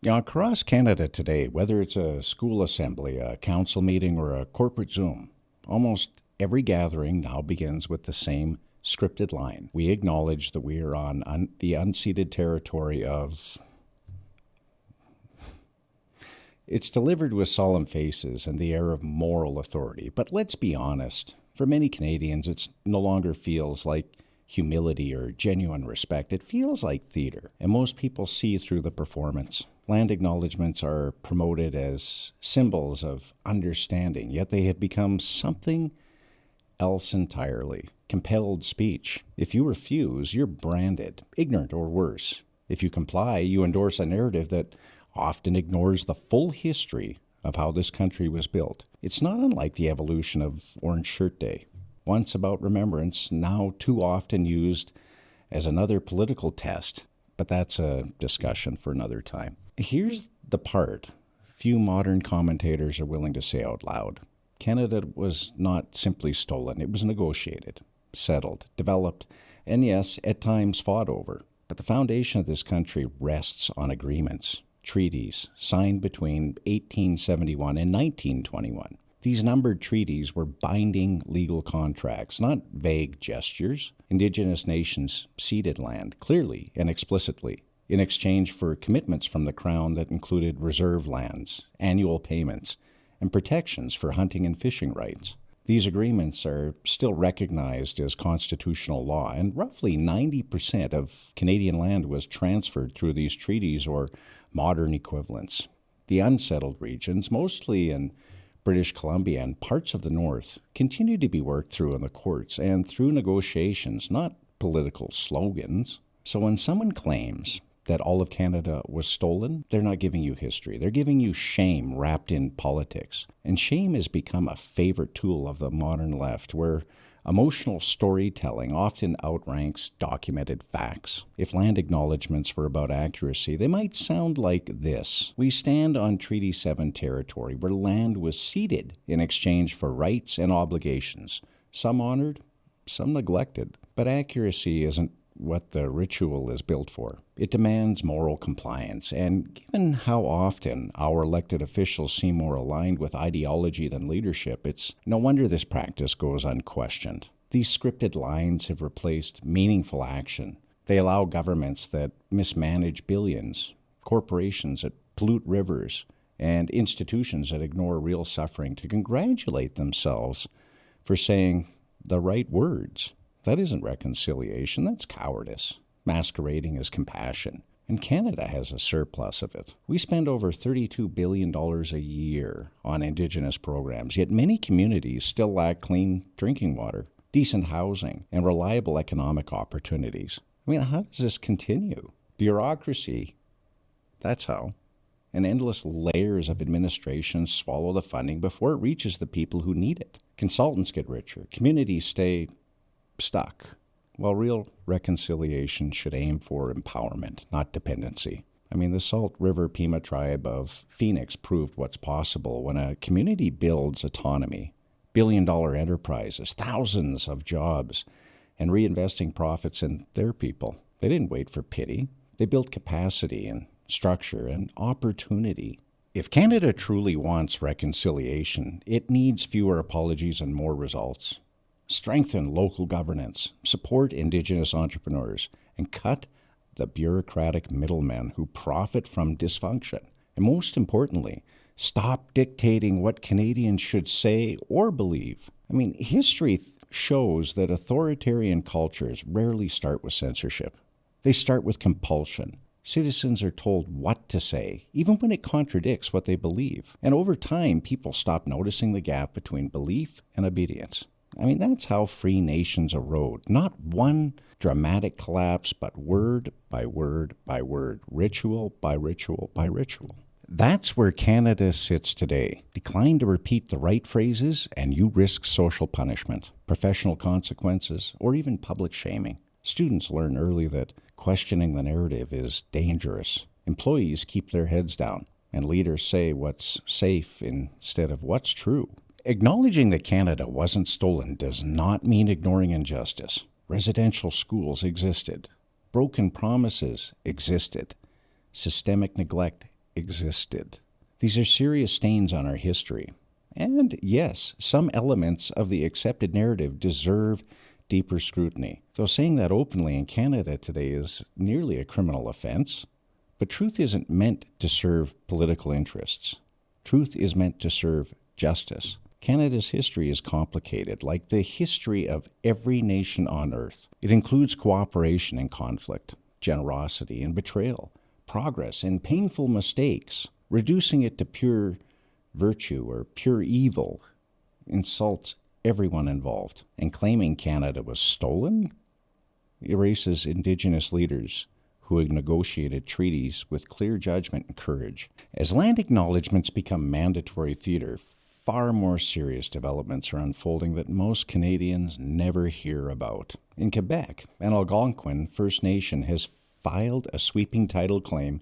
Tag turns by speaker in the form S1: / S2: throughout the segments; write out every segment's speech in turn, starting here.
S1: Across Canada today, whether it's a school assembly, a council meeting, or a corporate Zoom, almost every gathering now begins with the same scripted line. We acknowledge that we are on the unceded territory of... It's delivered with solemn faces and the air of moral authority. But let's be honest, for many Canadians, it no longer feels like humility or genuine respect. It feels like theater, and most people see through the performance. Land acknowledgements are promoted as symbols of understanding, yet they have become something else entirely. Compelled speech. If you refuse, you're branded, ignorant or worse. If you comply, you endorse a narrative that often ignores the full history of how this country was built. It's not unlike the evolution of Orange Shirt Day. Once about remembrance, now too often used as another political test, but that's a discussion for another time. Here's the part few modern commentators are willing to say out loud. Canada was not simply stolen, it was negotiated, settled, developed, and yes, at times fought over. But the foundation of this country rests on agreements, treaties, signed between 1871 and 1921. These numbered treaties were binding legal contracts, not vague gestures. Indigenous nations ceded land, clearly and explicitly, in exchange for commitments from the Crown that included reserve lands, annual payments, and protections for hunting and fishing rights. These agreements are still recognized as constitutional law, and roughly 90% of Canadian land was transferred through these treaties or modern equivalents. The unsettled regions, mostly in British Columbia and parts of the North, continue to be worked through in the courts and through negotiations, not political slogans. So when someone claims that all of Canada was stolen, they're not giving you history. They're giving you shame wrapped in politics. And shame has become a favorite tool of the modern left, where emotional storytelling often outranks documented facts. If land acknowledgements were about accuracy, they might sound like this. We stand on Treaty 7 territory where land was ceded in exchange for rights and obligations, some honored, some neglected. But accuracy isn't what the ritual is built for. It demands moral compliance, and given how often our elected officials seem more aligned with ideology than leadership, it's no wonder this practice goes unquestioned. These scripted lines have replaced meaningful action. They allow governments that mismanage billions, corporations that pollute rivers, and institutions that ignore real suffering to congratulate themselves for saying the right words. That isn't reconciliation, that's cowardice, masquerading as compassion. And Canada has a surplus of it. We spend over $32 billion a year on Indigenous programs, yet many communities still lack clean drinking water, decent housing, and reliable economic opportunities. I mean, how does this continue? Bureaucracy, that's how. And endless layers of administration swallow the funding before it reaches the people who need it. Consultants get richer, communities stay stuck. While real reconciliation should aim for empowerment, not dependency. I mean, the Salt River Pima tribe of Phoenix proved what's possible when a community builds autonomy, billion-dollar enterprises, thousands of jobs, and reinvesting profits in their people. They didn't wait for pity. They built capacity and structure and opportunity. If Canada truly wants reconciliation, it needs fewer apologies and more results. Strengthen local governance, support Indigenous entrepreneurs, and cut the bureaucratic middlemen who profit from dysfunction. And most importantly, stop dictating what Canadians should say or believe. I mean, history shows that authoritarian cultures rarely start with censorship. They start with compulsion. Citizens are told what to say, even when it contradicts what they believe. And over time, people stop noticing the gap between belief and obedience. I mean, that's how free nations erode. Not one dramatic collapse, but word by word by word, ritual by ritual by ritual. That's where Canada sits today. Decline to repeat the right phrases, and you risk social punishment, professional consequences, or even public shaming. Students learn early that questioning the narrative is dangerous. Employees keep their heads down, and leaders say what's safe instead of what's true. Acknowledging that Canada wasn't stolen does not mean ignoring injustice. Residential schools existed. Broken promises existed. Systemic neglect existed. These are serious stains on our history. And yes, some elements of the accepted narrative deserve deeper scrutiny. Though saying that openly in Canada today is nearly a criminal offense. But truth isn't meant to serve political interests. Truth is meant to serve justice. Canada's history is complicated, like the history of every nation on earth. It includes cooperation in conflict, generosity and betrayal, progress and painful mistakes. Reducing it to pure virtue or pure evil insults everyone involved. And claiming Canada was stolen erases Indigenous leaders who had negotiated treaties with clear judgment and courage. As land acknowledgements become mandatory theater, far more serious developments are unfolding that most Canadians never hear about. In Quebec, an Algonquin First Nation has filed a sweeping title claim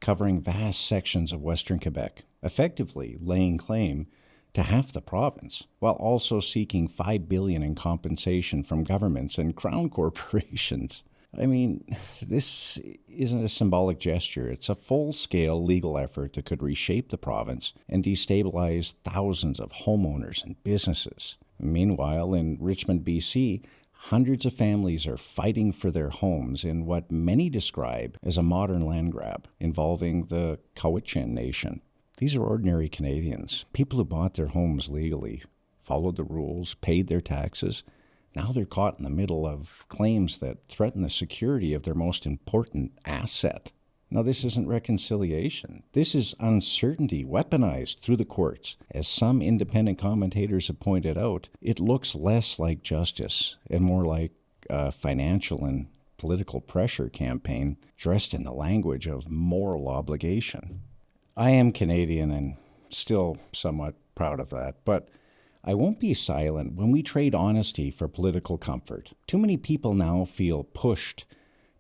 S1: covering vast sections of Western Quebec, effectively laying claim to half the province, while also seeking $5 billion in compensation from governments and crown corporations. I mean, this isn't a symbolic gesture. It's a full-scale legal effort that could reshape the province and destabilize thousands of homeowners and businesses. Meanwhile, in Richmond, BC, hundreds of families are fighting for their homes in what many describe as a modern land grab involving the Cowichan Nation. These are ordinary Canadians, people who bought their homes legally, followed the rules, paid their taxes. Now they're caught in the middle of claims that threaten the security of their most important asset. Now, this isn't reconciliation. This is uncertainty weaponized through the courts. As some independent commentators have pointed out, it looks less like justice and more like a financial and political pressure campaign dressed in the language of moral obligation. I am Canadian and still somewhat proud of that, but I won't be silent when we trade honesty for political comfort. Too many people now feel pushed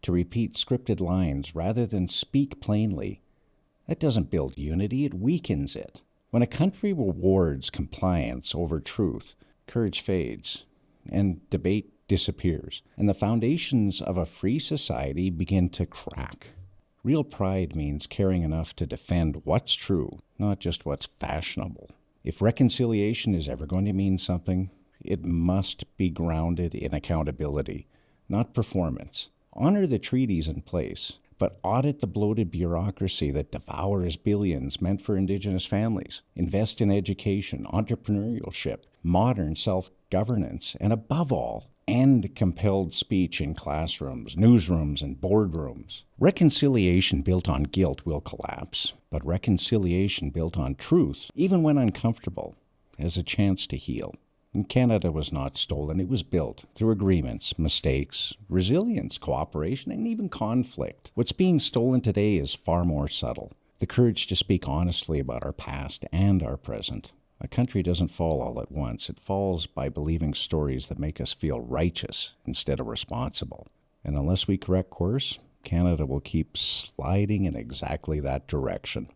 S1: to repeat scripted lines rather than speak plainly. That doesn't build unity, it weakens it. When a country rewards compliance over truth, courage fades and debate disappears, and the foundations of a free society begin to crack. Real pride means caring enough to defend what's true, not just what's fashionable. If reconciliation is ever going to mean something, it must be grounded in accountability, not performance. Honor the treaties in place, but audit the bloated bureaucracy that devours billions meant for Indigenous families. Invest in education, entrepreneurship, modern self-governance, and above all, end compelled speech in classrooms, newsrooms, and boardrooms. Reconciliation built on guilt will collapse, but reconciliation built on truth, even when uncomfortable, has a chance to heal. And Canada was not stolen. It was built through agreements, mistakes, resilience, cooperation, and even conflict. What's being stolen today is far more subtle. The courage to speak honestly about our past and our present. A country doesn't fall all at once. It falls by believing stories that make us feel righteous instead of responsible. And unless we correct course, Canada will keep sliding in exactly that direction.